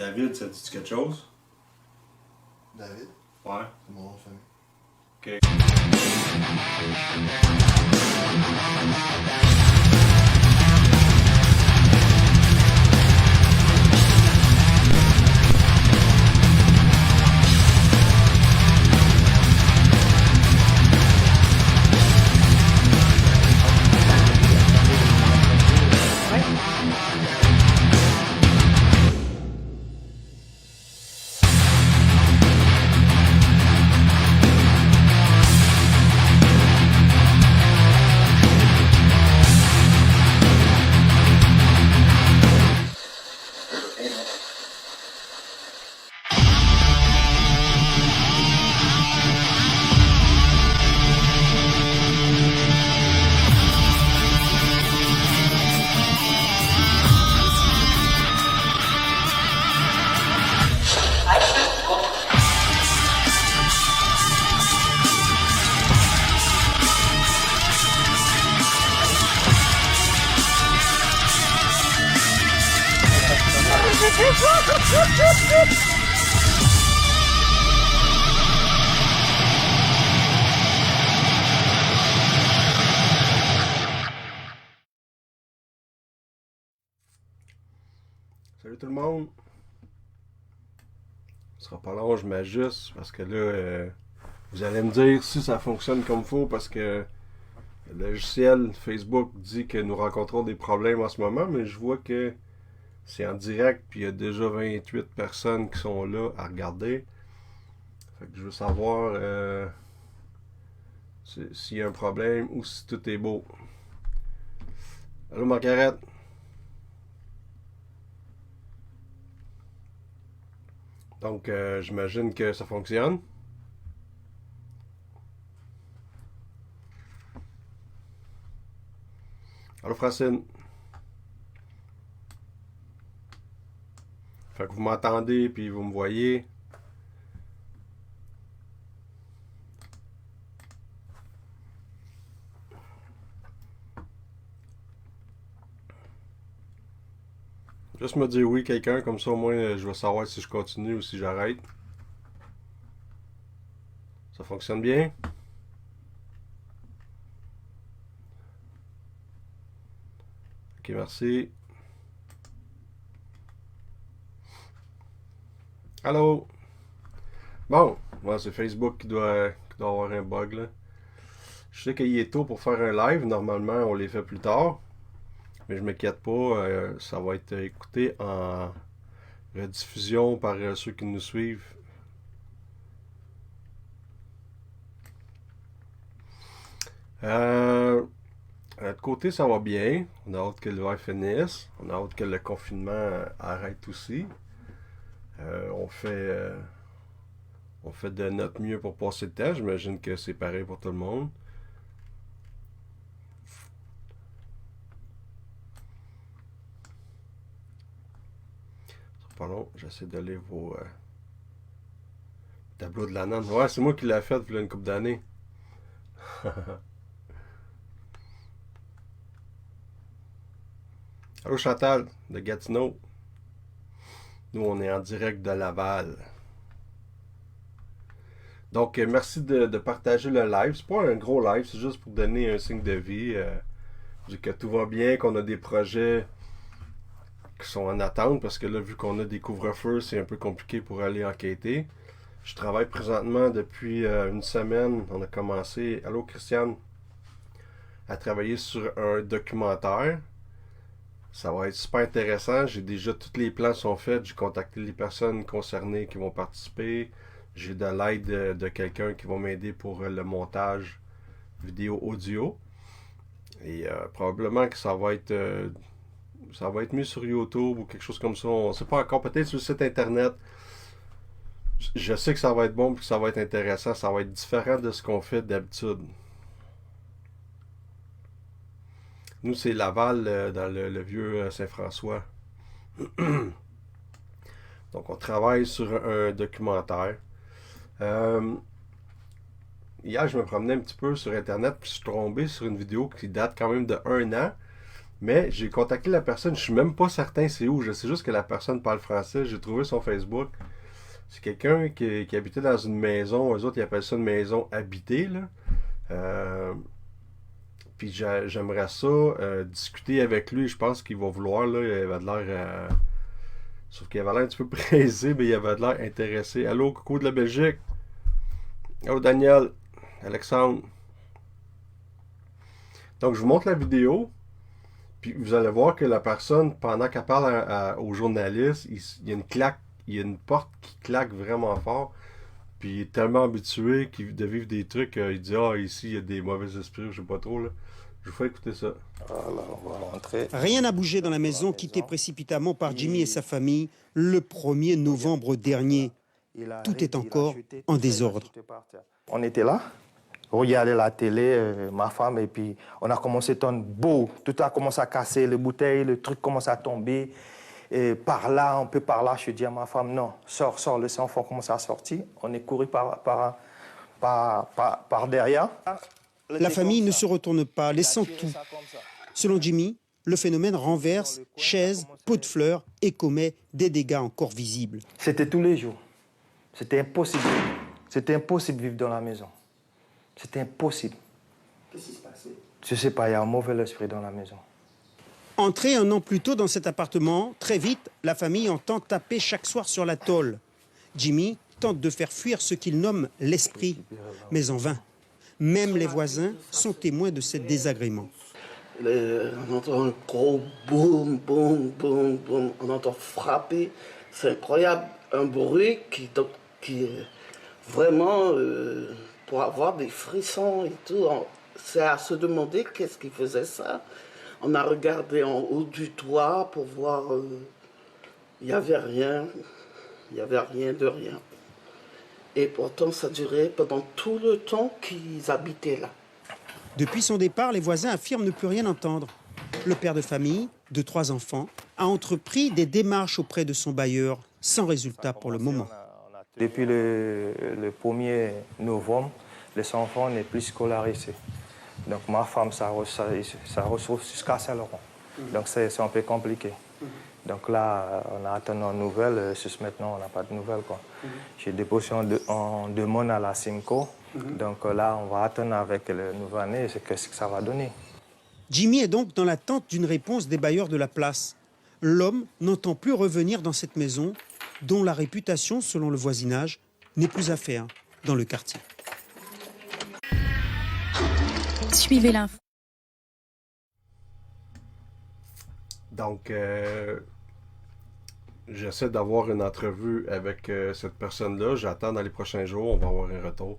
David, ça dit quelque chose? David? Ouais. C'est mon nom de famille. Ok. Salut tout le monde. Ce sera pas long, je m'ajuste parce que là, vous allez me dire si ça fonctionne comme il faut parce que le logiciel Facebook dit que nous rencontrons des problèmes en ce moment, mais je vois que c'est en direct puis il y a déjà 28 personnes qui sont là à regarder. Fait que je veux savoir s'il y a un problème ou si tout est beau. Allô Margaret? Donc, j'imagine que ça fonctionne. Allô Francine? Fait que vous m'entendez puis vous me voyez. Juste me dire oui quelqu'un, comme ça au moins je vais savoir si je continue ou si j'arrête. Ça fonctionne bien? Ok, merci. Allô? Bon, moi c'est Facebook qui doit avoir un bug là. Je sais qu'il est tôt pour faire un live, normalement on les fait plus tard. Mais je m'inquiète pas, ça va être écouté en rediffusion par ceux qui nous suivent. De notre côté, ça va bien. On a hâte que l'hiver finisse. On a hâte que le confinement arrête aussi. On fait de notre mieux pour passer le temps. J'imagine que c'est pareil pour tout le monde. C'est pas long. J'essaie de lire vos tableaux de la nonne. Ouais, c'est moi qui l'ai fait il y a une couple d'années. Allô Chantal, de Gatineau. Nous, on est en direct de Laval. Donc, merci de partager le live. C'est pas un gros live, c'est juste pour donner un signe de vie. Que tout va bien, qu'on a des projets qui sont en attente, parce que là, vu qu'on a des couvre-feux, c'est un peu compliqué pour aller enquêter. Je travaille présentement depuis une semaine. On a commencé, allô Christiane, à travailler sur un documentaire. Ça va être super intéressant. J'ai déjà tous les plans sont faits. J'ai contacté les personnes concernées qui vont participer. J'ai de l'aide de quelqu'un qui va m'aider pour le montage vidéo-audio. Et probablement que ça va être mis sur YouTube ou quelque chose comme ça. On ne sait pas encore. Peut-être sur le site internet. Je sais que ça va être bon et que ça va être intéressant. Ça va être différent de ce qu'on fait d'habitude. Nous, c'est Laval, dans le vieux Saint-François. Donc, on travaille sur un documentaire. Hier, je me promenais un petit peu sur Internet puis je suis tombé sur une vidéo qui date quand même de 1 an. Mais j'ai contacté la personne, je suis même pas certain c'est où. Je sais juste que la personne parle français. J'ai trouvé son Facebook. C'est quelqu'un qui habitait dans une maison. Eux autres, ils appellent ça une maison habitée, là. Puis j'aimerais ça discuter avec lui. Je pense qu'il va vouloir, là. Il avait de l'air... sauf qu'il avait l'air un petit peu pressé, mais il avait de l'air intéressé. Allô, coucou de la Belgique. Allô, Daniel. Alexandre. Donc, je vous montre la vidéo. Puis vous allez voir que la personne, pendant qu'elle parle aux journalistes, il y a une claque, il y a une porte qui claque vraiment fort. Puis il est tellement habitué de vivre des trucs, il dit ah ici il y a des mauvais esprits, je sais pas trop là. Je vous fais écouter ça. Voilà, on va rentrer. Rien n'a bougé dans la maison quittée précipitamment par Jimmy et sa famille le 1er novembre dernier. Tout est encore en désordre. On était là, regarder la télé, ma femme, et puis on a commencé à entendre beau. Tout a commencé à casser, les bouteilles, le truc commence à tomber. Et par là, un peu par là, je dis à ma femme, non, sors, les enfants commencent à sortir. On est couru par derrière. La famille ne se retourne pas, laissant tout. Selon Jimmy, le phénomène renverse chaises, pots de fleurs et commet des dégâts encore visibles. C'était tous les jours. C'était impossible. C'était impossible de vivre dans la maison. C'était impossible. Qu'est-ce qui se passait? Je ne sais pas, il y a un mauvais esprit dans la maison. Entré un an plus tôt dans cet appartement, très vite, la famille entend taper chaque soir sur la tôle. Jimmy tente de faire fuir ce qu'il nomme l'esprit, mais en vain. Même les voisins sont témoins de ces désagréments. On entend un gros boum, boum, boum, boum. On entend frapper. C'est incroyable. Un bruit qui vraiment, pour avoir des frissons et tout, c'est à se demander qu'est-ce qui faisait ça. On a regardé en haut du toit pour voir. Il n'y avait rien. Il n'y avait rien de rien. Et pourtant, ça durait pendant tout le temps qu'ils habitaient là. Depuis son départ, les voisins affirment ne plus rien entendre. Le père de famille, de 3 enfants, a entrepris des démarches auprès de son bailleur, sans résultat pour le moment. Depuis le 1er novembre, les enfants n'est plus scolarisés. Donc ma femme, ça ressource jusqu'à Saint-Laurent. Donc c'est un peu compliqué. Donc là, on a attendu une nouvelle. Juste maintenant, on n'a pas de nouvelles, quoi. J'ai déposé en demande à la Simco. Donc là, on va attendre avec le nouveau année, qu'est-ce que ça va donner. Jimmy est donc dans l'attente d'une réponse des bailleurs de la place. L'homme n'entend plus revenir dans cette maison, dont la réputation, selon le voisinage, n'est plus à faire dans le quartier. Suivez l'info. Donc, j'essaie d'avoir une entrevue avec cette personne-là. J'attends dans les prochains jours, on va avoir un retour.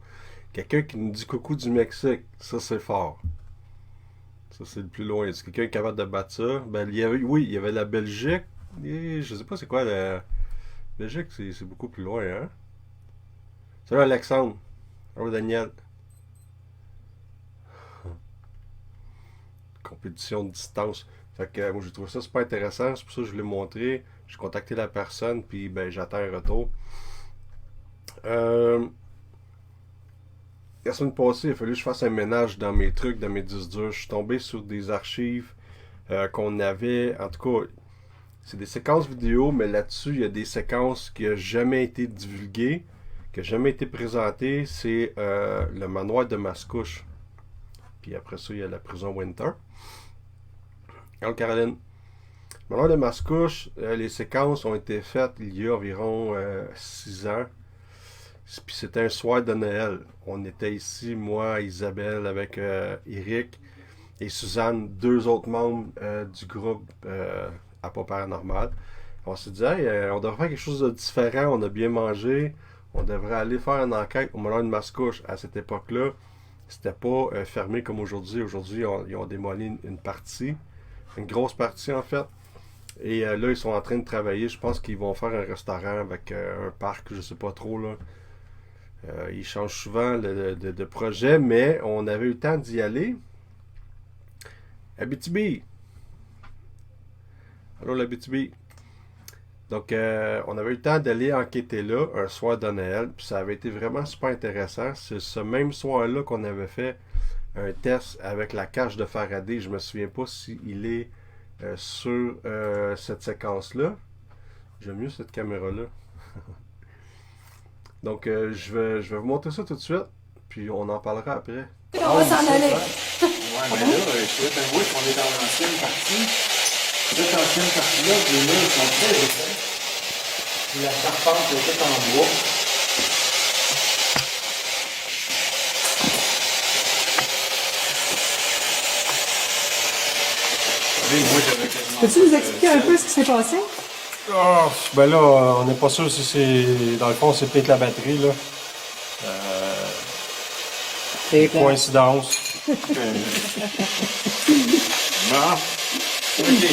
Quelqu'un qui nous dit coucou du Mexique, ça c'est fort. Ça c'est le plus loin. C'est quelqu'un qui est capable de battre ça. Ben, il y avait la Belgique. Et je sais pas c'est quoi la Belgique, c'est beaucoup plus loin, hein? Salut Alexandre. Salut Daniel. Compétition de distance. Fait que moi j'ai trouvé ça super intéressant, c'est pour ça que je l'ai montré. J'ai contacté la personne, puis ben j'attends un retour. La semaine passée, il a fallu que je fasse un ménage dans mes trucs, dans mes disques durs. Je suis tombé sur des archives qu'on avait. En tout cas, c'est des séquences vidéo, mais là-dessus, il y a des séquences qui n'ont jamais été divulguées, qui n'ont jamais été présentées. C'est le manoir de Mascouche. Puis après ça, il y a la prison Winter. Alors, Caroline, le manoir de Mascouche, les séquences ont été faites il y a environ 6 ans. Puis c'était un soir de Noël. On était ici, moi, Isabelle, avec Eric et Suzanne, 2 autres membres du groupe à Pas Paranormal. On s'est dit, hey, on devrait faire quelque chose de différent. On a bien mangé. On devrait aller faire une enquête au manoir de Mascouche. À cette époque-là, c'était pas fermé comme aujourd'hui. Aujourd'hui, ils ont démoli une partie. Une grosse partie, en fait. Et là, ils sont en train de travailler. Je pense qu'ils vont faire un restaurant avec un parc, je sais pas trop, là. Ils changent souvent de projet, mais on avait eu le temps d'y aller. Abitibi! Allô, l'Abitibi! Donc, on avait eu le temps d'aller enquêter là, un soir de Noël, puis ça avait été vraiment super intéressant. C'est ce même soir-là qu'on avait fait un test avec la cage de Faraday. Je me souviens pas s'il est sur cette séquence-là. J'aime mieux cette caméra-là. Donc, je vais vous montrer ça tout de suite, puis on en parlera après. On va s'en aller. Ouais, mais là, je dois t'avouer qu'on est dans l'ancienne partie. Cette ancienne partie-là, les murs sont très épais. Puis la charpente est toute en bois. Peux-tu nous expliquer un peu ce qui s'est passé? Ah, ben là, on n'est pas sûr si c'est. Dans le fond, c'est peut-être la batterie, là. Coïncidence. Non. OK.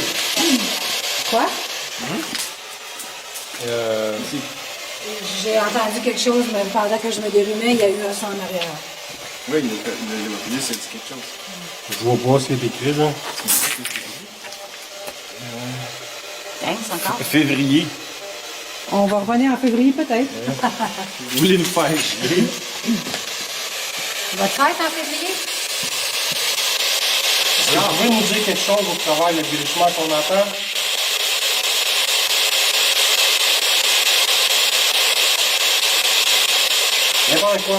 Quoi? Si. J'ai entendu quelque chose, mais pendant que je me dérumais, il y a eu un son en arrière. Oui, le police a dit quelque chose. Je vois pas ce qui est écrit, là. Encore? Février. On va revenir en février, peut-être. Vous voulez nous faire chier? Votre fête en février? Vous pouvez nous dire quelque chose au travers le glissement qu'on entend? N'importe quoi.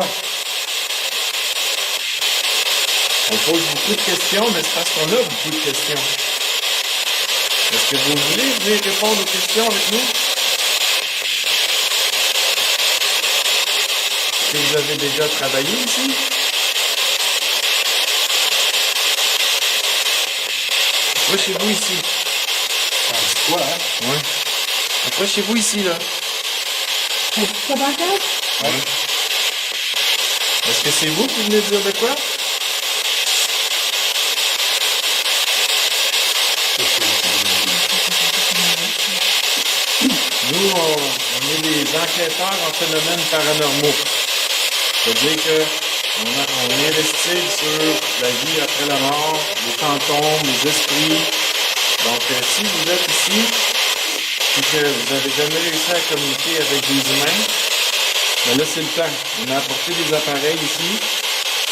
On pose beaucoup de questions, mais c'est parce qu'on a beaucoup de questions. Est-ce que vous voulez venir répondre aux questions avec nous? Est-ce que vous avez déjà travaillé ici? Approchez-vous ici. C'est quoi, hein? Oui. Approchez-vous ici, là. C'est pas bancal? Oui. Est-ce que c'est vous qui venez dire de quoi? Nous, on est des enquêteurs en phénomènes paranormaux. C'est-à-dire qu'on investigue sur la vie après la mort, les fantômes, les esprits. Donc, si vous êtes ici et que vous n'avez jamais réussi à communiquer avec des humains, ben là, c'est le temps. On a apporté des appareils ici.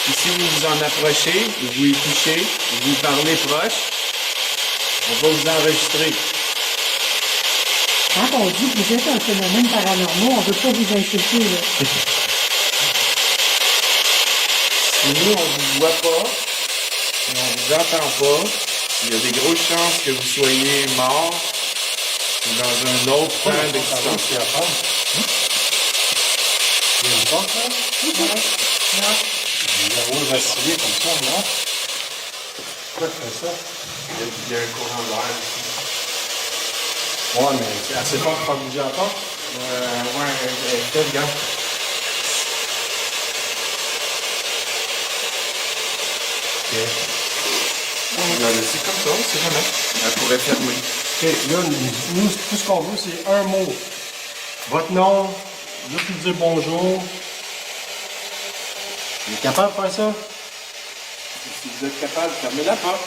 Et si vous vous en approchez, vous y touchez, vous parlez proche, on va vous enregistrer. Quand on dit que vous êtes un phénomène paranormal, on ne veut pas vous insulter, là. Si nous, on ne vous voit pas, si on ne vous entend pas, il y a des grosses chances que vous soyez mort ou dans un autre plan d'existence. Il y a une porte, là? Non. Il va vaciller comme ça, non? Pourquoi tu fais ça? Il y a un courant d'air ici. Ouais, mais c'est assez fort pour pas bouger la porte. Ouais, regarde. On va laisser comme ça, c'est jamais. Elle pourrait fermer. OK, là, nous, tout ce qu'on veut, c'est un mot. Votre nom, juste nous dire bonjour. Vous êtes capable de faire ça? Si vous êtes capable, fermez la porte.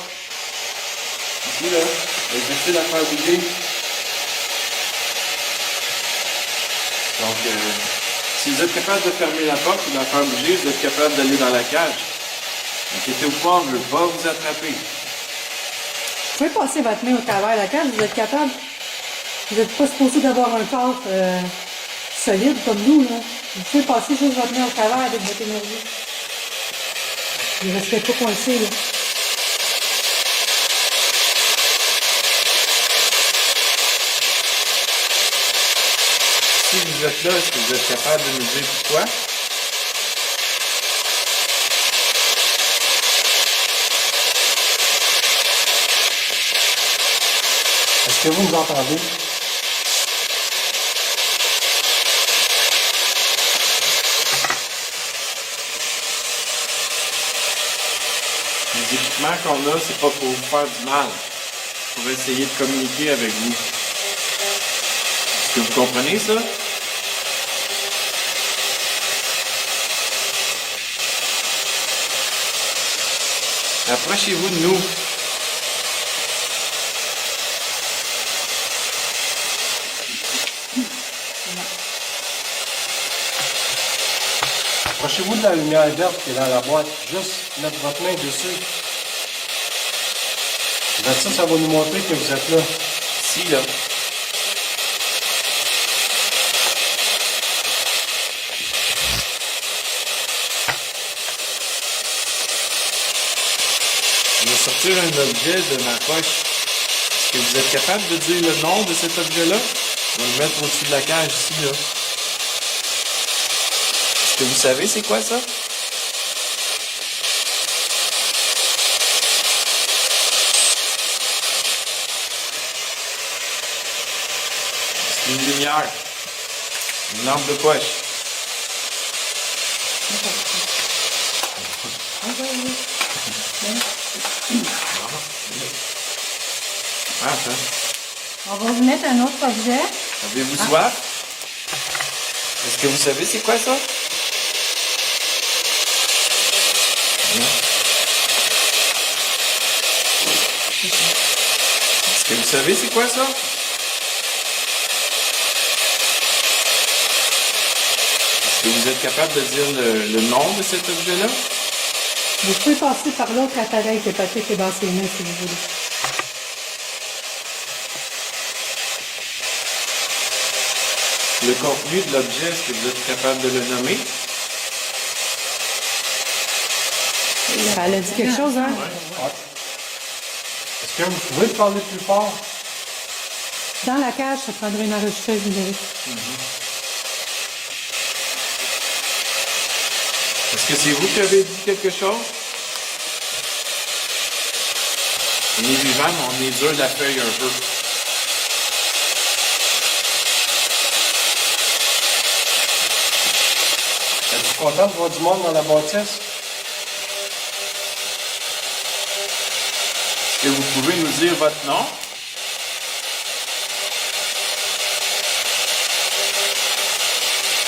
Ici, là, essayez de la faire bouger. Donc, si vous êtes capable de fermer la porte et de la faire bouger, vous êtes capable d'aller dans la cage. Inquiétez-vous pas, on ne veut pas vous attraper. Vous pouvez passer votre main au travers de la cage, vous êtes capable. Vous n'êtes pas supposé d'avoir un corps solide comme nous, là. Vous pouvez passer juste votre main au travers avec votre énergie. Ne restez pas coincé, là. Si vous êtes là, est-ce que vous êtes capable de nous dire pourquoi? Est-ce que vous nous entendez? Les équipements qu'on a, c'est pas pour vous faire du mal. C'est pour essayer de communiquer avec vous. Est-ce que vous comprenez ça? Approchez-vous de nous. Approchez-vous de la lumière verte qui est dans la boîte. Juste mettre votre main dessus. Ça va nous montrer que vous êtes là. Ici, là. Je vais sortir un objet de ma poche. Est-ce que vous êtes capable de dire le nom de cet objet-là? Je vais le mettre au-dessus de la cage ici, là. Est-ce que vous savez c'est quoi ça? C'est une lumière. Une lampe de poche. Ah, ça. On va vous mettre un autre objet. Avez-vous soif? Est-ce que vous savez c'est quoi ça? Est-ce que vous savez c'est quoi ça? Est-ce que vous êtes capable de dire le nom de cet objet-là? Vous pouvez passer par l'autre appareil que Patrick est dans ses mains si vous voulez. Le contenu de l'objet, est-ce que vous êtes capable de le nommer? Elle a dit quelque chose, hein? Est-ce que vous pouvez parler plus fort? Dans la cage, ça prendrait une enregistreuse numérique. Est-ce que c'est vous qui avez dit quelque chose? On est vivant, mais on est dur de la feuille un peu. Êtes-vous content de voir du monde dans la bâtisse? Est-ce que vous pouvez nous dire votre nom?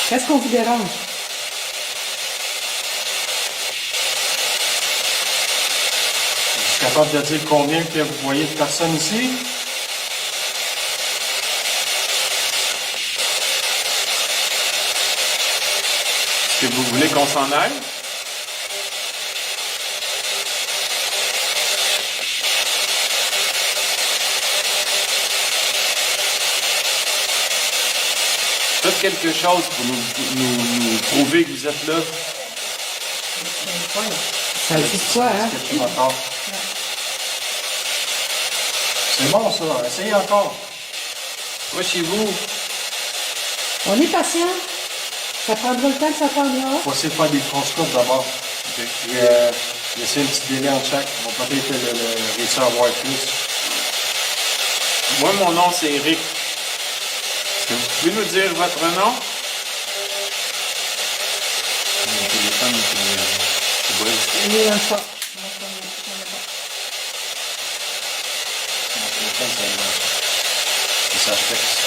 Qu'est-ce qu'on vous dérange? Êtes-vous capable de dire combien que vous voyez de personnes ici? Est-ce que vous voulez qu'on s'en aille? Faites quelque chose pour nous prouver que vous êtes là. Ça dit quoi, hein? Qu'est-ce que encore? C'est bon ça, essayez encore. Moi, chez vous, On est patient. Ça prendra le temps que ça prendra. Faut essayer de faire des transcoupes d'abord. Puis laisser un petit délai en chaque. On va peut-être réussir à voir plus. moi, mon nom, c'est Eric. Est-ce que vous pouvez nous dire votre nom? Mon téléphone, c'est bon. Il est dans le chat. Mon téléphone, c'est ça fixe.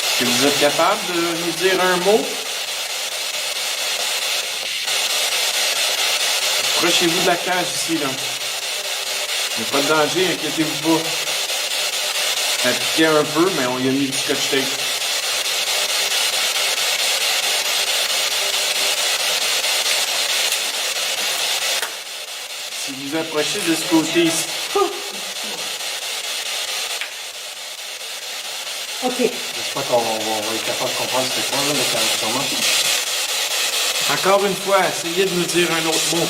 Est-ce que vous êtes capable de nous dire un mot? Approchez-vous de la cage ici, là. Il n'y a pas de danger, inquiétez-vous pas. Appliquez un peu, mais on y a mis du scotch tape. Si vous approchez de ce côté ici, OK. J'espère qu'on va être capable de comprendre ce que c'est, là, le enregistrement. encore une fois, essayez de nous dire un autre mot.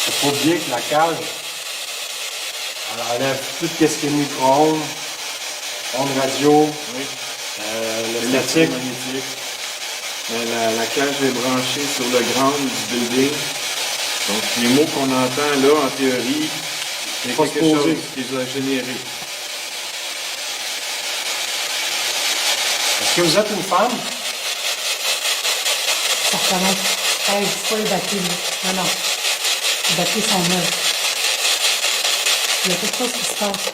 Il faut oublier que la cage, elle enlève tout ce qui est micro-ondes, ondes radio, Oui. le statique. Magnétique. La cage est branchée sur le ground du building. Donc, les mots qu'on entend là, en théorie, c'est Faut se quelque chose poser. qui les a générés. Est-ce que vous êtes une femme? Ça recommence. Hey, dis pas les batteries, là. Non, non. Les batteries sont neuves. Il y a quelque chose qui se passe.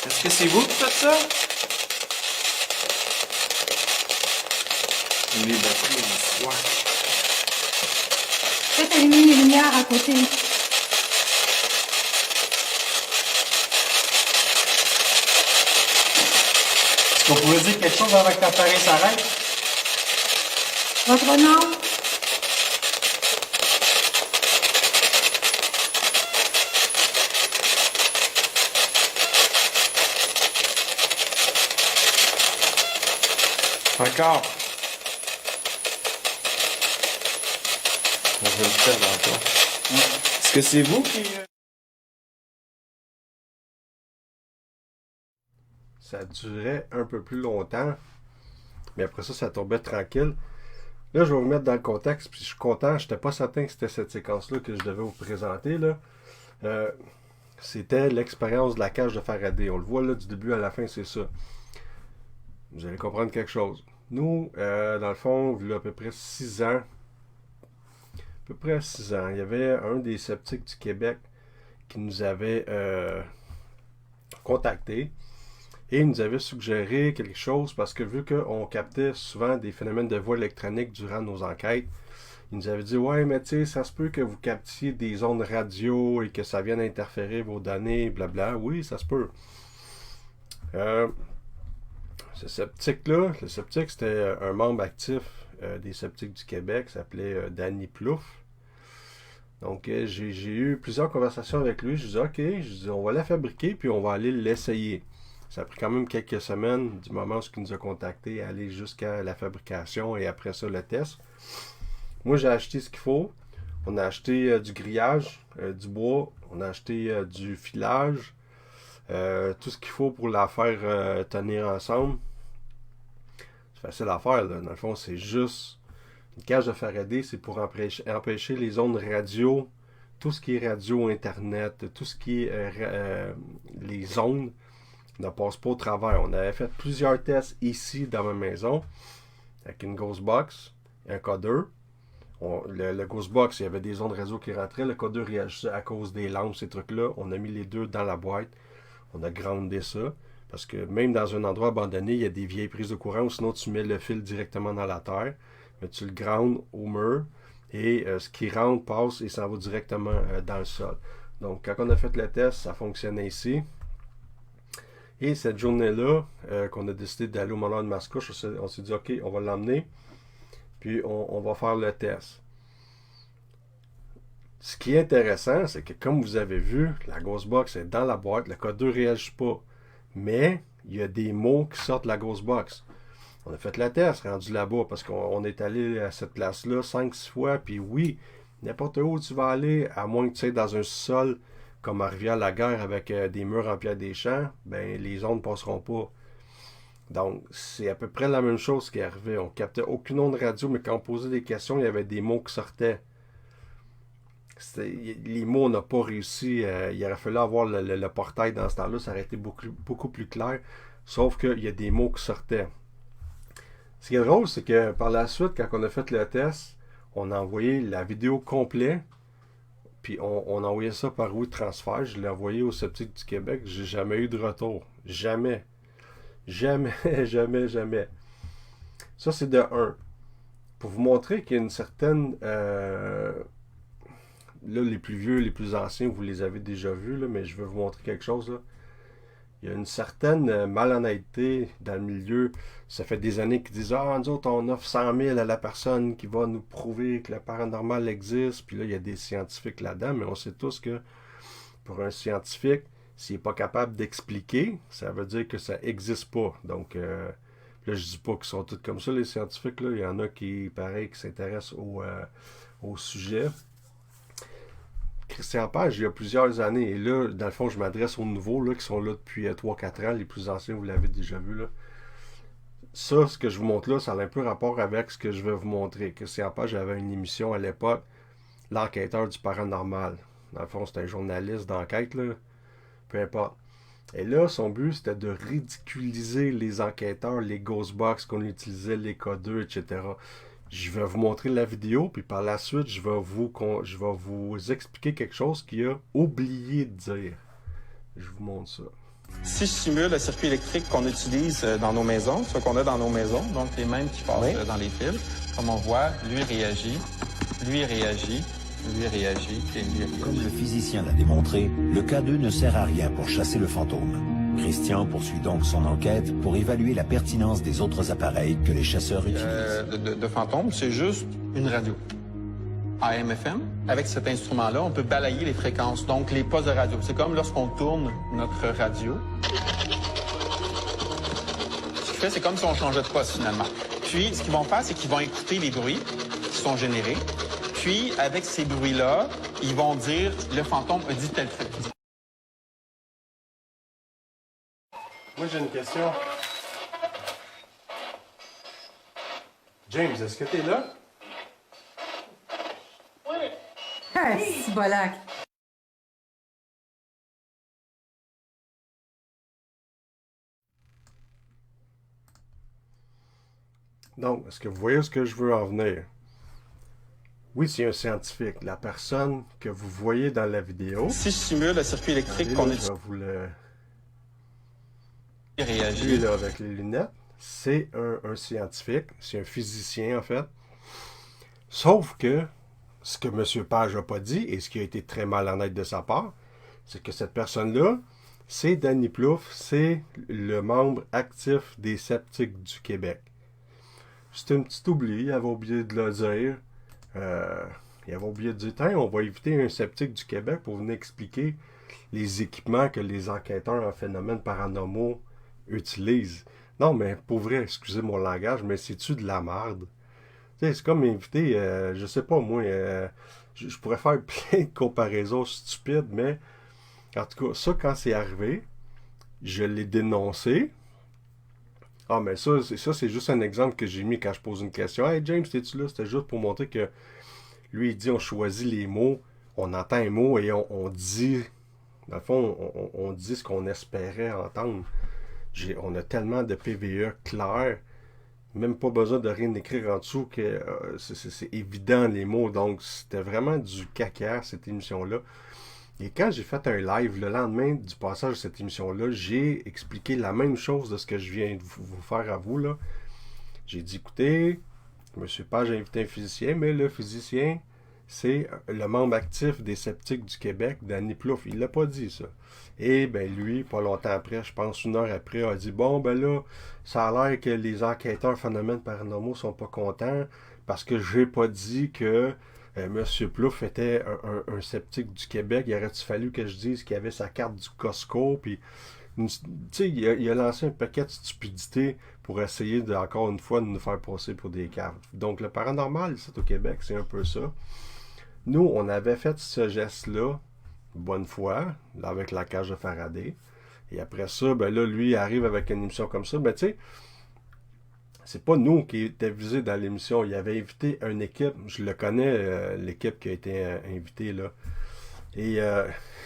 Est-ce que c'est vous qui faites ça? Les batteries ont froid. Faites allumer les lumières à côté. Vous pouvez dire quelque chose avant que l'appareil s'arrête? Votre nom? Encore. Je vais le faire encore. Est-ce que c'est vous qui... Ça durait un peu plus longtemps, mais après ça, ça tombait tranquille. Là, je vais vous mettre dans le contexte, puis je suis content, je n'étais pas certain que c'était cette séquence-là que je devais vous présenter, là. C'était l'expérience de la cage de Faraday. On le voit là, du début à la fin, c'est ça. Vous allez comprendre quelque chose. Nous, dans le fond, il y a à peu près 6 ans, il y avait un des sceptiques du Québec qui nous avait contacté et il nous avait suggéré quelque chose parce que vu qu'on captait souvent des phénomènes de voix électroniques durant nos enquêtes, il nous avait dit « Ouais, mais tu sais, ça se peut que vous captiez des ondes radio et que ça vienne interférer vos données, blabla. » Oui, ça se peut. Ce sceptique-là, le sceptique, c'était un membre actif des sceptiques du Québec, il s'appelait Danny Plouffe. Donc, j'ai eu plusieurs conversations avec lui. Je dis, OK, on va la fabriquer, puis on va aller l'essayer. Ça a pris quand même quelques semaines du moment où il nous a contactés à aller jusqu'à la fabrication et après ça, le test. Moi, j'ai acheté ce qu'il faut. On a acheté du grillage, du bois. On a acheté du filage. Tout ce qu'il faut pour la faire tenir ensemble. C'est facile à faire, là. Dans le fond, c'est juste une cage de Faraday, c'est pour empêcher les ondes radio, tout ce qui est radio, internet, tout ce qui est les ondes ne passe pas au travers. On avait fait plusieurs tests ici dans ma maison avec une Ghostbox et un codeur. Le Ghostbox, il y avait des ondes radio qui rentraient. Le codeur réagissait à cause des lampes, ces trucs-là. On a mis les deux dans la boîte. On a groundé ça. Parce que même dans un endroit abandonné, il y a des vieilles prises de courant, ou sinon tu mets le fil directement dans la terre. Mais tu le groundes au mur et ce qui rentre passe et s'en va directement dans le sol. Donc, quand on a fait le test, ça fonctionnait ici. Et cette journée-là, qu'on a décidé d'aller au Manoir de Mascouche, on s'est dit, OK, on va l'emmener, puis on va faire le test. Ce qui est intéressant, c'est que comme vous avez vu, la Ghostbox est dans la boîte, le code 2 ne réagit pas. Mais il y a des mots qui sortent de la Ghostbox. On a fait le test, rendu là-bas, parce qu'on est allé à cette place-là 5-6 fois, puis oui, n'importe où tu vas aller, à moins que tu sois dans un sol comme à Rivière-la-Guerre avec des murs en pierre des champs, ben les ondes ne passeront pas. Donc, c'est à peu près la même chose qui est arrivé. On captait aucune onde radio, mais quand on posait des questions, il y avait des mots qui sortaient. Les mots, on n'a pas réussi. Il aurait fallu avoir le portail dans ce temps-là, ça aurait été beaucoup plus clair. Sauf qu'il y a des mots qui sortaient. Ce qui est drôle, c'est que par la suite, quand on a fait le test, on a envoyé la vidéo complète. Puis on a envoyé ça par WeTransfer. Je l'ai envoyé au Sceptique du Québec. J'ai jamais eu de retour. Jamais. Jamais, jamais, jamais. Ça, c'est de 1. Pour vous montrer qu'il y a une certaine... là, les plus vieux, les plus anciens, vous les avez déjà vus, là, mais je vais vous montrer quelque chose. Là. Il y a une certaine malhonnêteté dans le milieu. Ça fait des années qu'ils disent « Ah, nous autres, on offre 100 000 à la personne qui va nous prouver que le paranormal existe. » Puis là, il y a des scientifiques là-dedans, mais on sait tous que pour un scientifique, s'il n'est pas capable d'expliquer, ça veut dire que ça n'existe pas. Donc, là, je ne dis pas qu'ils sont tous comme ça, les scientifiques. Là. Il y en a qui, pareil, qui s'intéressent au sujet. Christian Page, il y a plusieurs années, et là, dans le fond, je m'adresse aux nouveaux, là, qui sont là depuis 3-4 ans, les plus anciens, vous l'avez déjà vu, là. Ça, ce que je vous montre là, ça a un peu rapport avec ce que je vais vous montrer. Christian Page avait une émission à l'époque, L'enquêteur du paranormal. Dans le fond, c'était un journaliste d'enquête, là, peu importe. Et là, son but, c'était de ridiculiser les enquêteurs, les Ghostbox qu'on utilisait, les codeurs, etc. Je vais vous montrer la vidéo, puis par la suite, je vais vous expliquer quelque chose qu'il a oublié de dire. Je vous montre ça. Si je simule le circuit électrique qu'on utilise dans nos maisons, ce qu'on a dans nos maisons, donc les mêmes qui passent dans les fils, comme on voit, lui réagit, lui réagit, lui réagit et lui réagit. Comme le physicien l'a démontré, le K2 ne sert à rien pour chasser le fantôme. Christian poursuit donc son enquête pour évaluer la pertinence des autres appareils que les chasseurs utilisent. De fantôme, c'est juste une radio. AM/FM. Avec cet instrument-là, on peut balayer les fréquences, donc les postes de radio. C'est comme lorsqu'on tourne notre radio. Ce qu'il fait, c'est comme si on changeait de poste, finalement. Puis, ce qu'ils vont faire, c'est qu'ils vont écouter les bruits qui sont générés. Puis, avec ces bruits-là, ils vont dire « le fantôme a dit tel truc ». Moi, j'ai une question. James, est-ce que t'es là? Ah, c'est bolac. Donc, est-ce que vous voyez ce que je veux en venir? Oui, c'est un scientifique. La personne que vous voyez dans la vidéo... Si je simule le circuit électrique qu'on utilise... Je vais vous le... réagir. Lui, là, avec les lunettes, c'est un scientifique. C'est un physicien, en fait. Sauf que ce que M. Page n'a pas dit, et ce qui a été très malhonnête de sa part, c'est que cette personne-là, c'est Danny Plouffe, c'est le membre actif des Sceptiques du Québec. C'était un petit oubli, il avait oublié de le dire. Il avait oublié de dire, tiens, on va inviter un sceptique du Québec pour venir expliquer les équipements que les enquêteurs en phénomènes paranormaux utilisent. Non, mais pour vrai, excusez mon langage, mais c'est-tu de la merde? C'est comme inviter, je sais pas moi, je pourrais faire plein de comparaisons stupides, mais en tout cas, ça, quand c'est arrivé, je l'ai dénoncé. Ah, mais ça, c'est juste un exemple que j'ai mis quand je pose une question. « Hey, James, t'es-tu là? » C'était juste pour montrer que lui, il dit, on choisit les mots, on entend un mot et on dit, dans le fond, on dit ce qu'on espérait entendre. On a tellement de PVE clairs, même pas besoin de rien écrire en dessous, que c'est évident les mots. Donc, c'était vraiment du caca, cette émission-là. Et quand j'ai fait un live le lendemain du passage de cette émission-là, j'ai expliqué la même chose de ce que je viens de vous faire à vous, là. J'ai dit, écoutez, M. Page a invité un physicien, mais le physicien, c'est le membre actif des Sceptiques du Québec, Danny Plouffe. Il l'a pas dit, ça. Et ben lui, pas longtemps après, je pense 1 heure après, a dit, bon, ben là, ça a l'air que les enquêteurs phénomènes paranormaux sont pas contents parce que j'ai pas dit que M. Plouffe était un sceptique du Québec. Il aurait-il fallu que je dise qu'il avait sa carte du Costco, puis tu sais, il a lancé un paquet de stupidités pour essayer, encore une fois, de nous faire passer pour des caves. Donc, le paranormal, ici au Québec, c'est un peu ça. Nous, on avait fait ce geste-là, bonne foi, là, avec la cage de Faraday. Et après ça, ben là, lui, il arrive avec une émission comme ça. Ben, tu sais, c'est pas nous qui étions visés dans l'émission. Il avait invité une équipe. Je le connais, l'équipe qui a été invitée, là. Et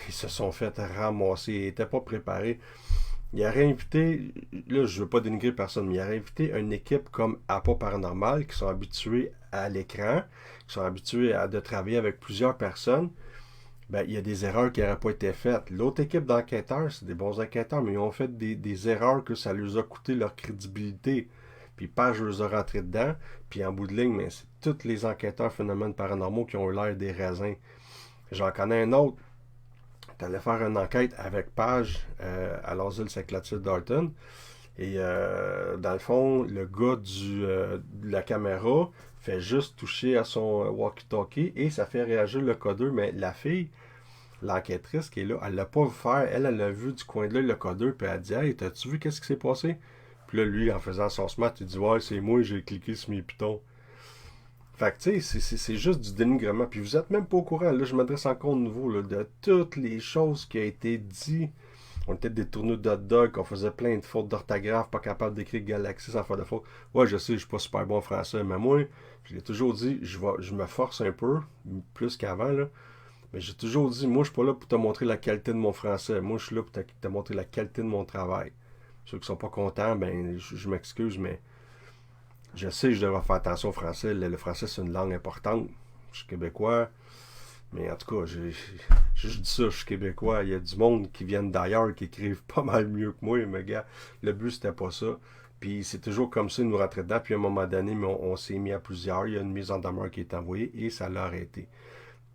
ils se sont fait ramasser. Ils n'étaient pas préparés. Il aurait invité, là, je veux pas dénigrer personne, mais il aurait invité une équipe comme Appât Paranormal, qui sont habitués à l'écran, qui sont habitués de travailler avec plusieurs personnes. Ben, il y a des erreurs qui n'auraient pas été faites. L'autre équipe d'enquêteurs, c'est des bons enquêteurs, mais ils ont fait des erreurs que ça leur a coûté leur crédibilité. Puis Page les a rentrés dedans. Puis en bout de ligne, mais c'est tous les enquêteurs phénomènes paranormaux qui ont l'air des raisins. J'en connais un autre. Tu allais faire une enquête avec Page à l'asile Saint-Clotilde d'Orton. Et dans le fond, le gars de la caméra fait juste toucher à son walkie-talkie et ça fait réagir le codeur. Mais la fille, l'enquêtrice qui est là, elle l'a pas vu faire. Elle a vu du coin de l'œil le codeur, puis elle a dit « Hey, t'as-tu vu qu'est-ce qui s'est passé? » Puis là, lui, en faisant son smart, il dit « Ouais, c'est moi, j'ai cliqué sur mes pitons. » Fait que, tu sais, c'est juste du dénigrement. Puis vous êtes même pas au courant. Là, je m'adresse encore de nouveau là, de toutes les choses qui ont été dites. On était des tourneaux de hot dog, on faisait plein de fautes d'orthographe, pas capable d'écrire Galaxy sans faire de fautes. Ouais, je sais, je suis pas super bon en français, mais moi, je l'ai toujours dit, je me force un peu, plus qu'avant, là. Mais j'ai toujours dit, moi, je suis pas là pour te montrer la qualité de mon français. Moi, je suis là pour te montrer la qualité de mon travail. Ceux qui sont pas contents, ben, je m'excuse, mais je sais que je devrais faire attention au français. Le français, c'est une langue importante. Je suis québécois. Mais en tout cas, je dis ça, je suis québécois. Il y a du monde qui viennent d'ailleurs, qui écrivent pas mal mieux que moi. Mais gars, le but, c'était pas ça. Puis c'est toujours comme ça, ils nous rentraient dedans. Puis à un moment donné, mais on s'est mis à plusieurs. Il y a une mise en demeure qui est envoyée et ça l'a arrêté.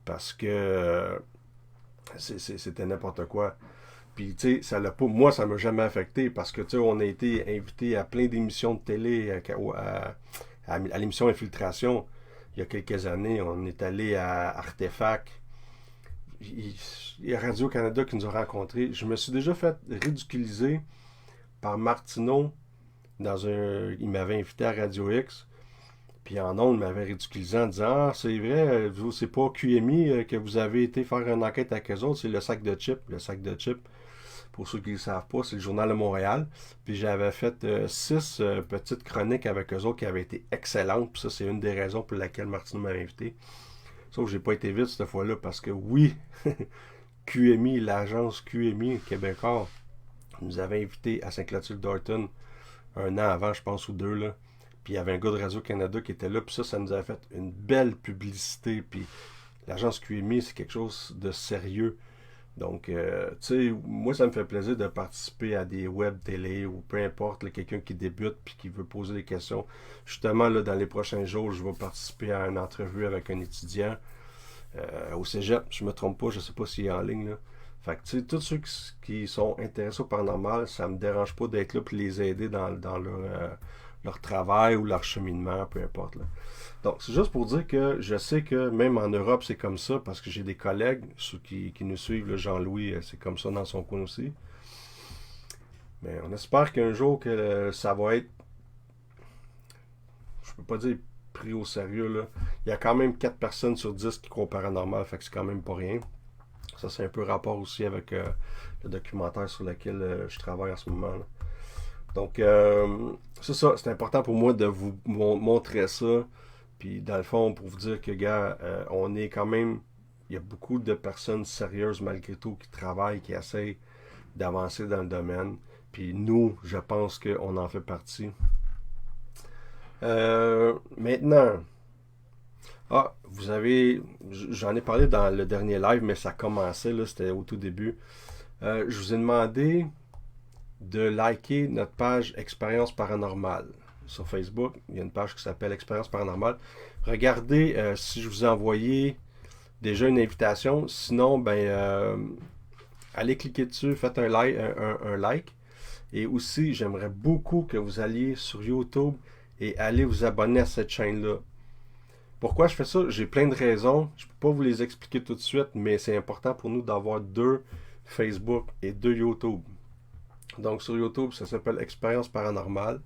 Parce que c'était n'importe quoi. Puis, tu sais, ça l'a pas. Moi, ça m'a jamais affecté parce que, tu sais, on a été invité à plein d'émissions de télé, à l'émission Infiltration. Il y a quelques années, on est allé à Artefact. Il y a Radio-Canada qui nous a rencontrés. Je me suis déjà fait ridiculiser par Martineau il m'avait invité à Radio X. Puis en ondes, il m'avait ridiculisé en disant « Ah, c'est vrai, c'est pas QMI que vous avez été faire une enquête avec eux autres, c'est le sac de chips. » Le sac de chips, pour ceux qui ne le savent pas, c'est le Journal de Montréal. Puis j'avais fait 6 petites chroniques avec eux autres qui avaient été excellentes. Puis ça, c'est une des raisons pour laquelle Martineau m'avait invité. Sauf que j'ai pas été vite cette fois-là parce que oui, QMI, l'agence QMI québécois, nous avait invités à Saint-Clotilde-Dorton un an avant, je pense, ou 2, là. Puis il y avait un gars de Radio-Canada qui était là, puis ça nous a fait une belle publicité. Puis l'agence QMI, c'est quelque chose de sérieux. Donc, tu sais, moi, ça me fait plaisir de participer à des web télé ou peu importe, là, quelqu'un qui débute puis qui veut poser des questions. Justement, là, dans les prochains jours, je vais participer à une entrevue avec un étudiant au cégep. Je me trompe pas, je sais pas s'il est en ligne, là. Fait que, tu sais, tous ceux qui sont intéressés au paranormal, ça me dérange pas d'être là pour les aider dans leur travail ou leur cheminement, peu importe, là. Donc, c'est juste pour dire que je sais que même en Europe, c'est comme ça, parce que j'ai des collègues, ceux qui nous suivent, le Jean-Louis, c'est comme ça dans son coin aussi. Mais on espère qu'un jour que ça va être, je peux pas dire pris au sérieux, là. Il y a quand même 4 personnes sur 10 qui croient au paranormal, fait que c'est quand même pas rien. Ça, c'est un peu rapport aussi avec le documentaire sur lequel je travaille en ce moment, là. Donc, c'est ça, c'est important pour moi de vous montrer ça. Puis, dans le fond, pour vous dire que, gars, on est quand même... Il y a beaucoup de personnes sérieuses, malgré tout, qui travaillent, qui essayent d'avancer dans le domaine. Puis, nous, je pense qu'on en fait partie. Maintenant... Ah, vous avez... J'en ai parlé dans le dernier live, mais ça commençait, là, c'était au tout début. Je vous ai demandé de liker notre page Expérience Paranormale sur Facebook. Il y a une page qui s'appelle Expérience Paranormale. Regardez si je vous ai envoyé déjà une invitation. Sinon, allez cliquer dessus, faites un like. Et aussi, j'aimerais beaucoup que vous alliez sur YouTube et allez vous abonner à cette chaîne-là. Pourquoi je fais ça? J'ai plein de raisons. Je ne peux pas vous les expliquer tout de suite, mais c'est important pour nous d'avoir 2 Facebook et 2 YouTube. Donc sur YouTube, ça s'appelle Expérience Paranormale.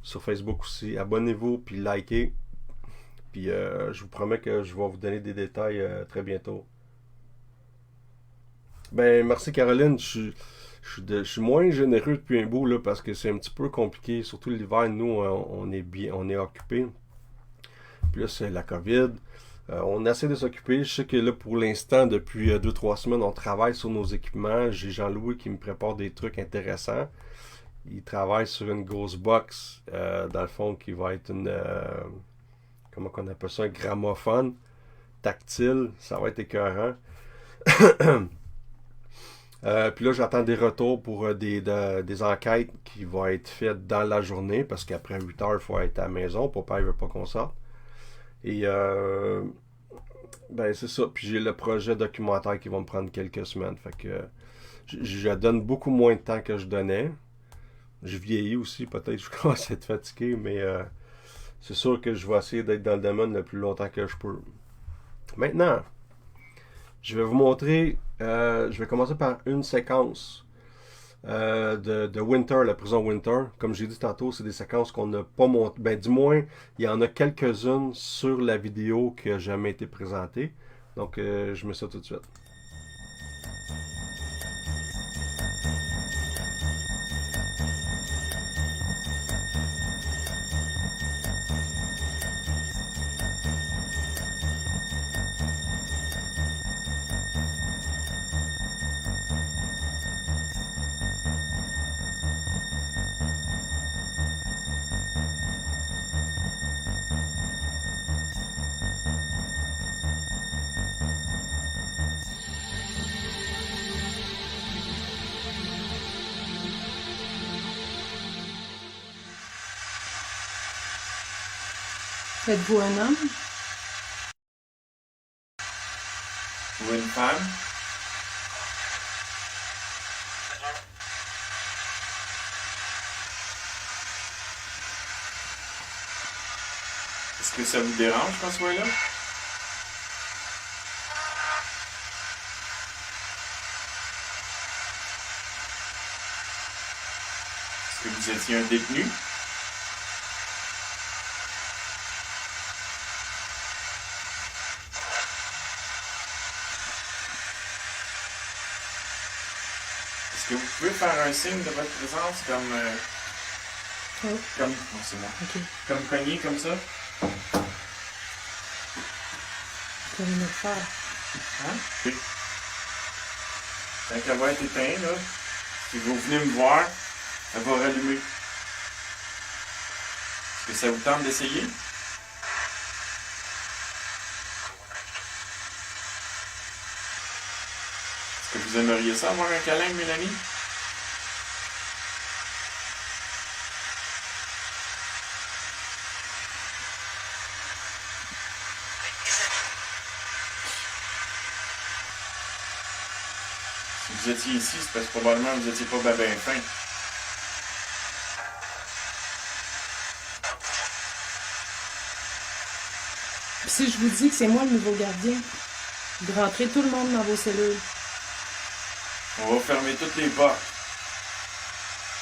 Sur Facebook aussi. Abonnez-vous, puis likez. Puis je vous promets que je vais vous donner des détails très bientôt. Ben, merci Caroline. Je suis moins généreux depuis un bout, là, parce que c'est un petit peu compliqué. Surtout l'hiver, nous, on est occupés. Puis là, c'est la COVID. On essaie de s'occuper. Je sais que là, pour l'instant, depuis 2-3 semaines, on travaille sur nos équipements. J'ai Jean-Louis qui me prépare des trucs intéressants. Il travaille sur une grosse box, dans le fond, qui va être une... comment on appelle ça? Un gramophone tactile. Ça va être écœurant. Puis là, j'attends des retours pour des enquêtes qui vont être faites dans la journée, parce qu'après 8 heures, il faut être à la maison. Papa, il veut pas qu'on sorte. Et c'est ça. Puis j'ai le projet documentaire qui va me prendre quelques semaines. Fait que je donne beaucoup moins de temps que je donnais. Je vieillis aussi, peut-être je commence à être fatigué, mais c'est sûr que je vais essayer d'être dans le domaine le plus longtemps que je peux. Maintenant, je vais vous montrer, je vais commencer par une séquence de Winter, la prison Winter. Comme j'ai dit tantôt, c'est des séquences qu'on n'a pas montées. Ben, du moins, il y en a quelques-unes sur la vidéo qui n'a jamais été présentée. Donc, je mets ça tout de suite. Êtes-vous un homme? Ou une femme? Est-ce que ça vous dérange qu'on soit là? Est-ce que vous étiez un détenu? Est-ce que vous pouvez faire un signe de votre présence comme... Comme... Non, c'est moi. OK. Comme cogner, comme ça? Comme une affaire. Hein? Oui. Quand elle va être éteinte, là, si vous venez me voir, elle va rallumer. Est-ce que ça vous tente d'essayer? Est-ce que vous aimeriez ça, avoir un câlin, Mélanie? Si vous étiez ici, c'est parce que probablement vous n'étiez pas bien fin. Si je vous dis que c'est moi le nouveau gardien, de rentrer tout le monde dans vos cellules. On va fermer toutes les portes.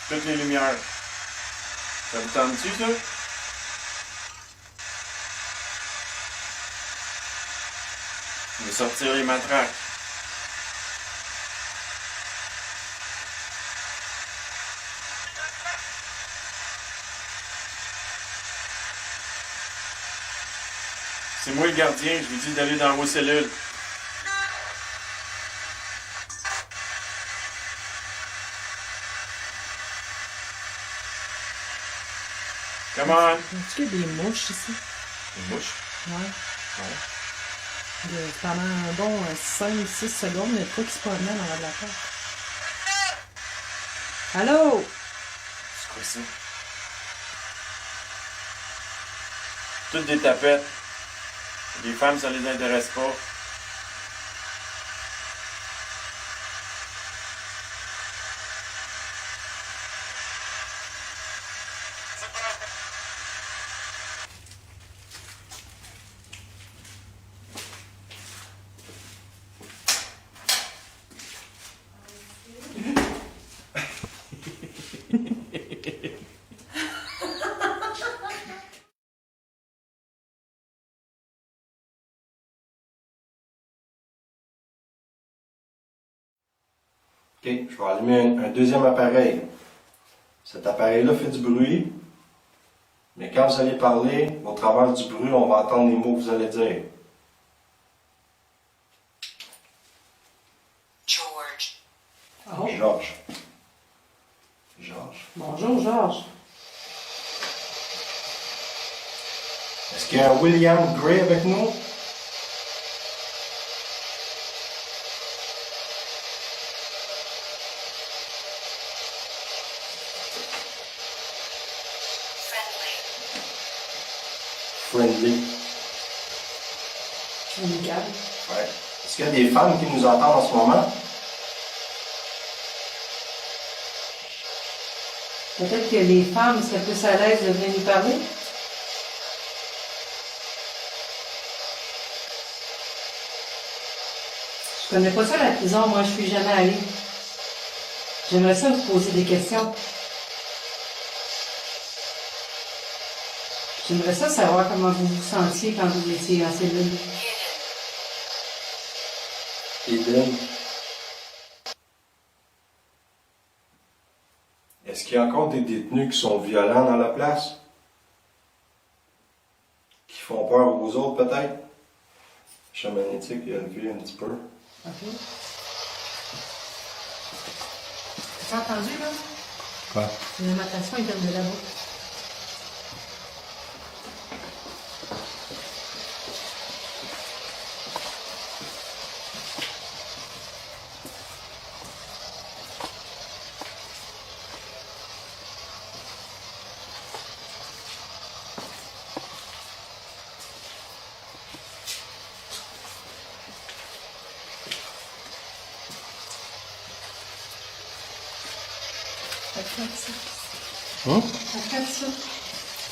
Toutes les lumières. Ça vous tente-tu, ça? On va sortir les matraques. C'est moi le gardien, je vous dis d'aller dans vos cellules. Come on! Est-ce qu'il y a des mouches ici? Une mouche? Ouais. Ouais. Pendant un bon 5-6 secondes, il y a quoi qui se promenait dans la porte. Allô? C'est quoi ça? Toutes des tapettes. Les femmes, ça les intéresse pas. Ok, je vais allumer un deuxième appareil. Cet appareil-là fait du bruit, mais quand vous allez parler, au travers du bruit, on va entendre les mots que vous allez dire. George. Oh. Georges. Georges. Bonjour, Georges. Est-ce qu'il y a un William Gray avec nous? Friendly. Amical. Ouais. Est-ce qu'il y a des femmes qui nous entendent en ce moment? Peut-être que les femmes seraient plus à l'aise de venir nous parler. Je connais pas ça, la prison. Moi, je suis jamais allée. J'aimerais ça vous poser des questions. J'aimerais ça savoir comment vous vous sentiez quand vous étiez en cellule. Eden. Est-ce qu'il y a encore des détenus qui sont violents dans la place? Qui font peur aux autres, peut-être? Chamanétique, il y a une vue un petit peu. OK. T'as entendu, là? Quoi? Les matrations, ils viennent de là-bas. Hein? Regarde ça.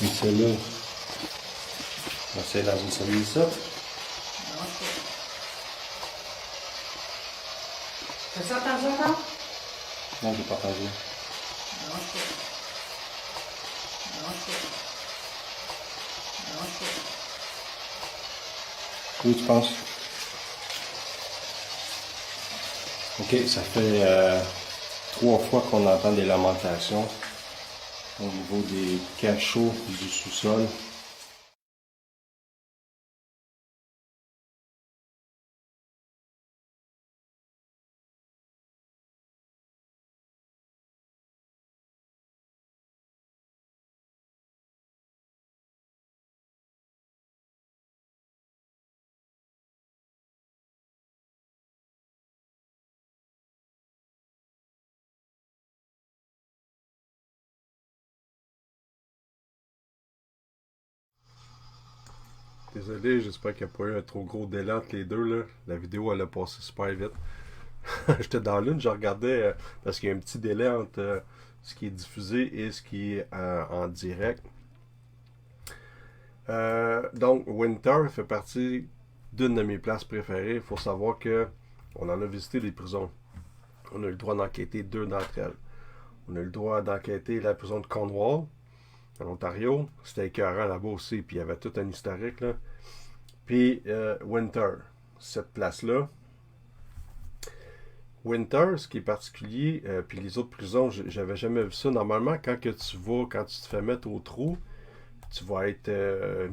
Une cellule. On essaie dans une cellule ça. T'as-tu entendu encore? Non, j'ai pas entendu. Oui, tu penses? Ok, ça fait 3 fois qu'on entend des lamentations au niveau des cachots du sous-sol. Désolé, j'espère qu'il n'y a pas eu un trop gros délai entre les deux. Là. La vidéo, elle a passé super vite. J'étais dans l'une, je regardais, parce qu'il y a un petit délai entre ce qui est diffusé et ce qui est en direct. Donc, Winter fait partie d'une de mes places préférées. Il faut savoir que on en a visité des prisons. On a eu le droit d'enquêter 2 d'entre elles. On a eu le droit d'enquêter la prison de Cornwall, en Ontario. C'était écœurant là-bas aussi, puis il y avait tout un historique, là. Puis Winter, cette place-là. Winter, ce qui est particulier, puis les autres prisons, j'avais jamais vu ça. Normalement, quand tu te fais mettre au trou, tu vas être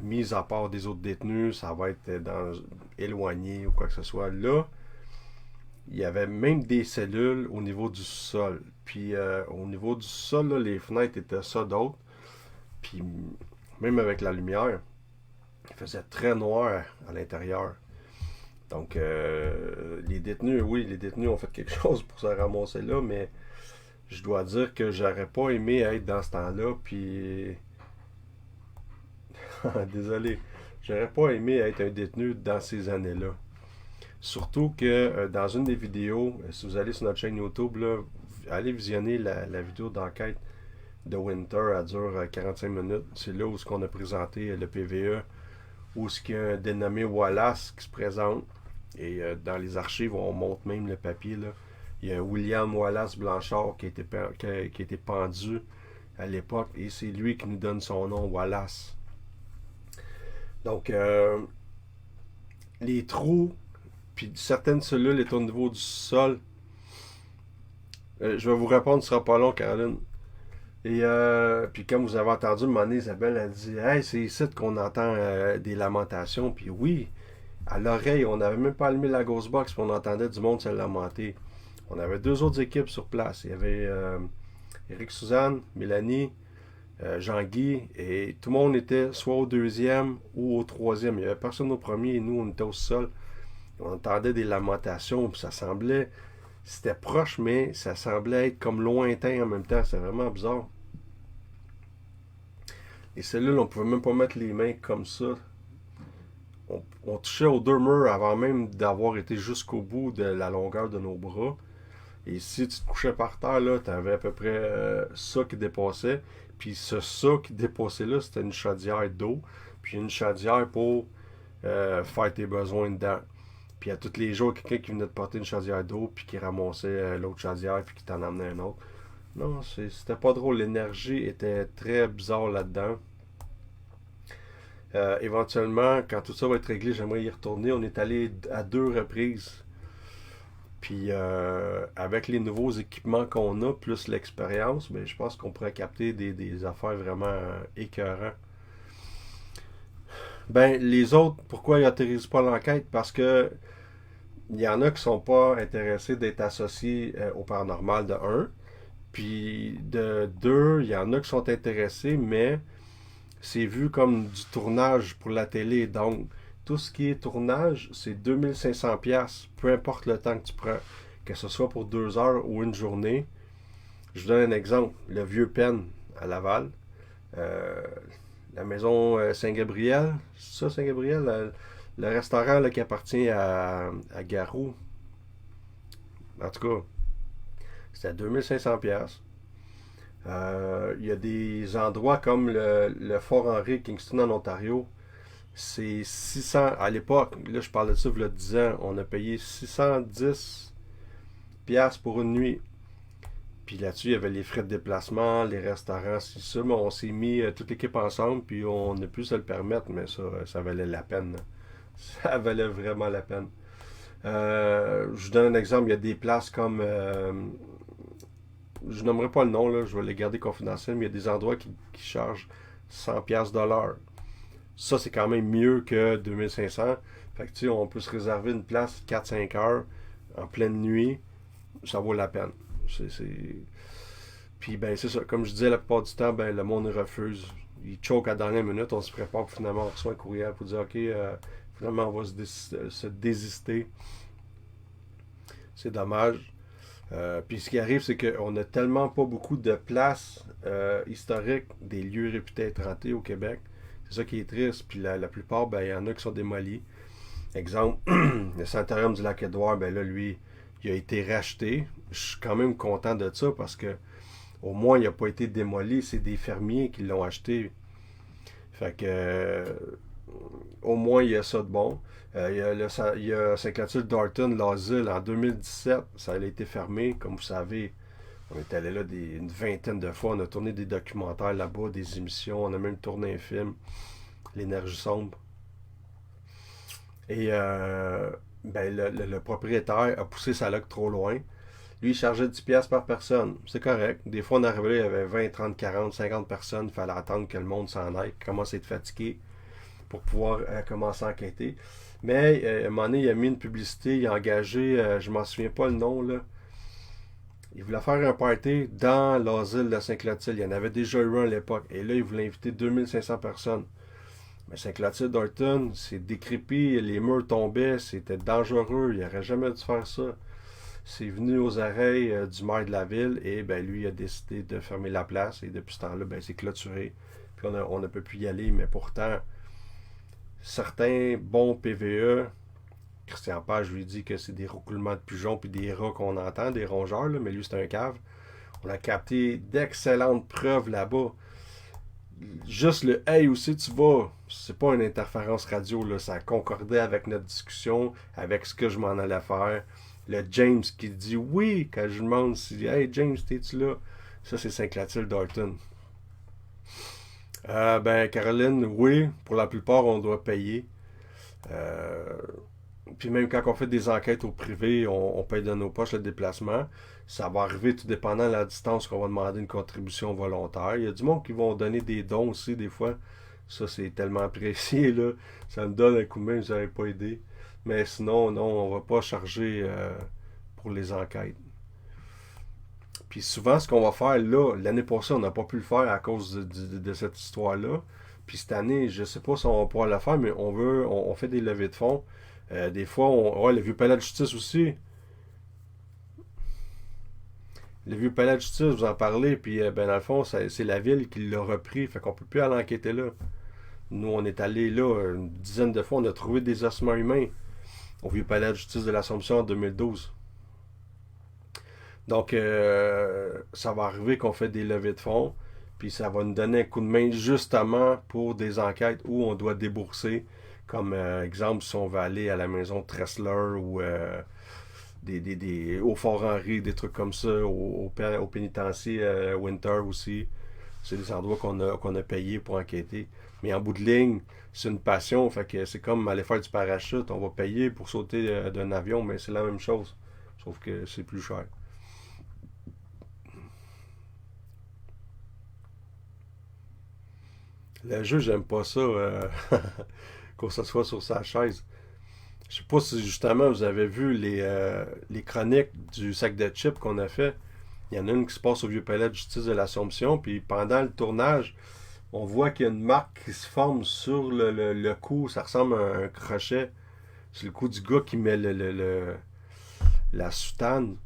mis à part des autres détenus, ça va être éloigné ou quoi que ce soit. Là, il y avait même des cellules au niveau du sol. Puis au niveau du sol, là, les fenêtres étaient ça d'autres. Puis même avec la lumière, il faisait très noir à l'intérieur. Donc les détenus ont fait quelque chose pour se ramasser là, mais je dois dire que j'aurais pas aimé être dans ce temps-là, puis désolé, j'aurais pas aimé être un détenu dans ces années-là. Surtout que dans une des vidéos, si vous allez sur notre chaîne YouTube, là, allez visionner la vidéo d'enquête de Winter, elle dure 45 minutes. C'est là où on a présenté le PVE, où il y a un dénommé Wallace qui se présente. Et dans les archives, on montre même le papier, là. Il y a William Wallace Blanchard qui a été pendu à l'époque, et c'est lui qui nous donne son nom, Wallace. Donc, les trous, puis certaines cellules étaient au niveau du sol. Je vais vous répondre, ce sera pas long, Caroline. Et puis comme vous avez entendu, un moment donné, Isabelle a dit « Hey, c'est ici qu'on entend des lamentations. » Puis oui, à l'oreille, on n'avait même pas allumé la ghost box, puis on entendait du monde se lamenter. On avait 2 autres équipes sur place. Il y avait Eric Suzanne, Mélanie, Jean-Guy, et tout le monde était soit au 2e ou au 3e. Il n'y avait personne au premier, et nous, on était au sol. On entendait des lamentations, puis ça semblait... C'était proche, mais ça semblait être comme lointain en même temps. C'est vraiment bizarre. Les cellules, on pouvait même pas mettre les mains comme ça. On touchait aux 2 murs avant même d'avoir été jusqu'au bout de la longueur de nos bras. Et si tu te couchais par terre, là, tu avais à peu près ça qui dépassait. Puis ça qui dépassait là, c'était une chaudière d'eau. Puis une chaudière pour faire tes besoins dedans. Puis à tous les jours, quelqu'un qui venait de porter une chaudière d'eau, puis qui ramassait l'autre chaudière, puis qui t'en emmenait un autre. Non, c'était pas drôle. L'énergie était très bizarre là-dedans. Éventuellement, quand tout ça va être réglé, j'aimerais y retourner. On est allé à 2 reprises. Puis avec les nouveaux équipements qu'on a, plus l'expérience, ben, je pense qu'on pourrait capter des affaires vraiment écœurantes. Ben, les autres, pourquoi ils n'atterrissent pas l'enquête? Parce que il y en a qui sont pas intéressés d'être associés au paranormal, de 1. Puis de 2, il y en a qui sont intéressés, mais c'est vu comme du tournage pour la télé. Donc, tout ce qui est tournage, c'est 2500$, peu importe le temps que tu prends, que ce soit pour 2 heures ou une journée. Je vous donne un exemple. Le Vieux Pen à Laval. La maison Saint-Gabriel, c'est ça Saint-Gabriel, le restaurant là, qui appartient à Garou. En tout cas, c'était à 2500$. Il y a des endroits comme le Fort Henry, Kingston en Ontario, c'est 600, à l'époque, là je parle de ça, il y a 10 ans, on a payé 610 piastres pour une nuit. Puis là-dessus, il y avait les frais de déplacement, les restaurants, c'est ça, mais on s'est mis toute l'équipe ensemble, puis on a pu se le permettre, mais ça valait la peine. Ça valait vraiment la peine. Je vous donne un exemple, il y a des places comme... je nommerai pas le nom, là, je vais les garder confidentiels, mais il y a des endroits qui chargent 100 piastres de l'heure. Ça, c'est quand même mieux que 2500. Fait que tu sais, on peut se réserver une place 4-5 heures en pleine nuit, ça vaut la peine. Puis ben c'est ça, comme je disais, la plupart du temps, ben le monde refuse. Il choke à la dernière minute, on se prépare, puis finalement on reçoit un courriel pour dire ok, finalement on va se désister. C'est dommage. Puis ce qui arrive, c'est qu'on n'a tellement pas beaucoup de places historiques, des lieux réputés être hantés au Québec. C'est ça qui est triste. Puis la plupart, ben il y en a qui sont démolis. Exemple, le Santorium du Lac-Édouard, ben là, lui, il a été racheté. Je suis quand même content de ça parce que au moins, il n'a pas été démoli. C'est des fermiers qui l'ont acheté. Fait que au moins, il y a ça de bon. Il y a Saint-Clotilde Dorton, l'asile, en 2017. Ça a été fermé. Comme vous savez, on est allé là une vingtaine de fois. On a tourné des documentaires là-bas, des émissions. On a même tourné un film, L'énergie sombre. Et ben, le propriétaire a poussé sa loc trop loin. Lui, il chargeait 10 piastres par personne. C'est correct. Des fois, on arrivait là, il y avait 20, 30, 40, 50 personnes. Il fallait attendre que le monde s'en aille, qu'il commence à être fatigué pour pouvoir commencer à enquêter. Mais à un moment donné, il a mis une publicité, il a engagé, je ne m'en souviens pas le nom, là. Il voulait faire un party dans l'asile de Saint-Clotilde. Il y en avait déjà eu un à l'époque. Et là, il voulait inviter 2500 personnes. Mais Saint-Clotilde Dorton, c'est décrépit, les murs tombaient, c'était dangereux, il n'aurait jamais dû faire ça. C'est venu aux oreilles du maire de la ville et ben, lui a décidé de fermer la place et depuis ce temps-là, ben, c'est clôturé. Puis on ne peut plus y aller, mais pourtant, certains bons PVE, Christian Page lui dit que c'est des roucoulements de pigeons puis des rats qu'on entend, des rongeurs, là, mais lui c'est un cave. On a capté d'excellentes preuves là-bas. Juste le « Hey, où c'est tu vas ?» c'est pas une interférence radio, là. Ça concordait avec notre discussion, avec ce que je m'en allais faire. Le James qui dit « Oui » quand je demande si « Hey, James, t'es-tu là? » Ça, c'est Saint-Clotilde Dorton. Ben, Caroline, oui, pour la plupart, on doit payer. Puis même quand on fait des enquêtes au privé, on paye de nos poches le déplacement. Ça va arriver tout dépendant de la distance qu'on va demander une contribution volontaire. Il y a du monde qui vont donner des dons aussi des fois. Ça, c'est tellement apprécié, là. Ça me donne un coup de main, vous n'avez pas aidé. Mais sinon, non, on ne va pas charger pour les enquêtes. Puis souvent, ce qu'on va faire là, l'année passée, on n'a pas pu le faire à cause de cette histoire-là. Puis cette année, je ne sais pas si on va pouvoir le faire, mais on fait des levées de fonds. Des fois, le vieux palais de justice aussi. Le vieux palais de justice, vous en parlez, puis ben, dans le fond, c'est la ville qui l'a repris, fait qu'on ne peut plus aller enquêter là. Nous, on est allé là une dizaine de fois, on a trouvé des ossements humains au vieux palais de justice de l'Assomption en 2012. Donc, ça va arriver qu'on fait des levées de fonds, puis ça va nous donner un coup de main justement pour des enquêtes où on doit débourser, comme exemple, si on va aller à la maison de Tressler ou au Fort Henry, des trucs comme ça, au pénitencier Winter aussi. C'est des endroits qu'on a payés pour enquêter. Mais en bout de ligne, c'est une passion, fait que c'est comme aller faire du parachute, on va payer pour sauter d'un avion, mais c'est la même chose, sauf que c'est plus cher. Le jeu, j'aime pas ça, qu'on s'assoit sur sa chaise. Je sais pas si justement vous avez vu les chroniques du sac de chips qu'on a fait. Il y en a une qui se passe au vieux palais de justice de l'Assomption, puis pendant le tournage, on voit qu'il y a une marque qui se forme sur le cou, ça ressemble à un crochet. C'est le cou du gars qui met la soutane.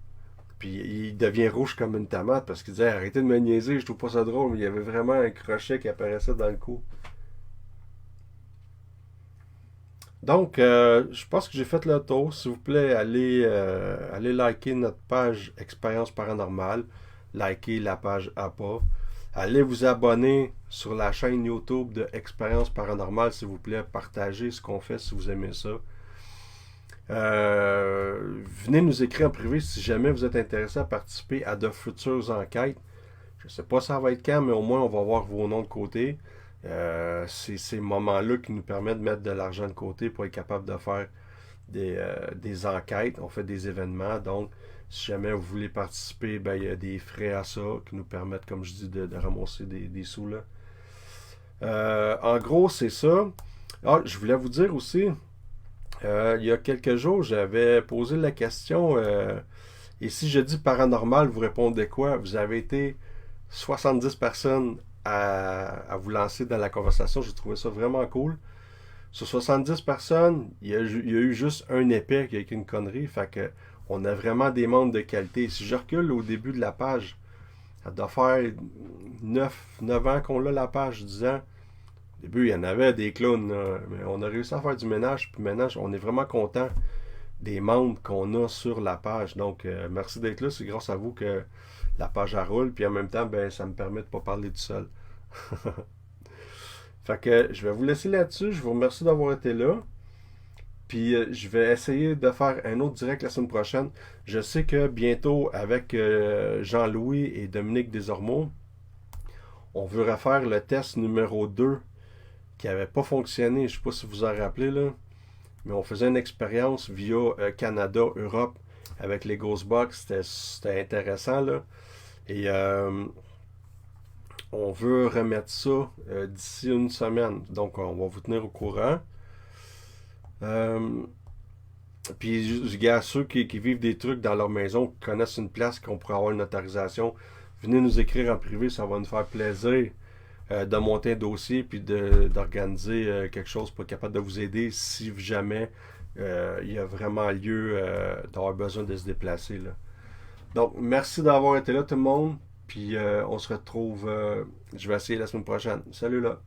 Puis il devient rouge comme une tomate parce qu'il disait « Arrêtez de me niaiser, je trouve pas ça drôle. » Mais il y avait vraiment un crochet qui apparaissait dans le cou. Donc, je pense que j'ai fait le tour. S'il vous plaît, allez liker notre page Expérience Paranormale. Likez la page APA. Allez vous abonner sur la chaîne YouTube de Expérience Paranormale, s'il vous plaît. Partagez ce qu'on fait si vous aimez ça. Venez nous écrire en privé si jamais vous êtes intéressé à participer à de futures enquêtes. Je ne sais pas ça va être quand, mais au moins on va voir vos noms de côté. C'est ces moments-là qui nous permettent de mettre de l'argent de côté pour être capable de faire des enquêtes. On fait des événements, donc si jamais vous voulez participer, ben, il y a des frais à ça qui nous permettent, comme je dis, de ramasser des sous là. En gros, c'est ça. Ah, je voulais vous dire aussi, il y a quelques jours, j'avais posé la question, et si je dis paranormal, vous répondez quoi? Vous avez été 70 personnes à vous lancer dans la conversation. J'ai trouvé ça vraiment cool. Sur 70 personnes, il y a eu juste un épais qui a écrit une connerie. Fait que on a vraiment des membres de qualité. Si je recule au début de la page, ça doit faire 9 ans qu'on a la page, 10 ans. Au début, il y en avait des clowns, là, mais on a réussi à faire du ménage. Puis maintenant, on est vraiment content des membres qu'on a sur la page. Donc, merci d'être là. C'est grâce à vous que la page elle roule. Puis en même temps, ben, ça me permet de ne pas parler tout seul. Fait que je vais vous laisser là-dessus. Je vous remercie d'avoir été là. Puis je vais essayer de faire un autre direct la semaine prochaine. Je sais que bientôt, avec Jean-Louis et Dominique Desormeaux, on veut refaire le test numéro 2 qui n'avait pas fonctionné. Je ne sais pas si vous vous en rappelez, là. Mais on faisait une expérience via Canada, Europe, avec les Ghostbox. C'était intéressant, là. Et on veut remettre ça d'ici une semaine. Donc, on va vous tenir au courant. Puis, gars, ceux qui vivent des trucs dans leur maison, qui connaissent une place qu'on pourrait avoir une autorisation, venez nous écrire en privé, ça va nous faire plaisir de monter un dossier puis d'organiser quelque chose pour être capable de vous aider si jamais il y a vraiment lieu d'avoir besoin de se déplacer, là. Donc, merci d'avoir été là tout le monde, puis on se retrouve, je vais essayer la semaine prochaine. Salut là!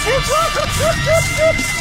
Ha ha ha ha!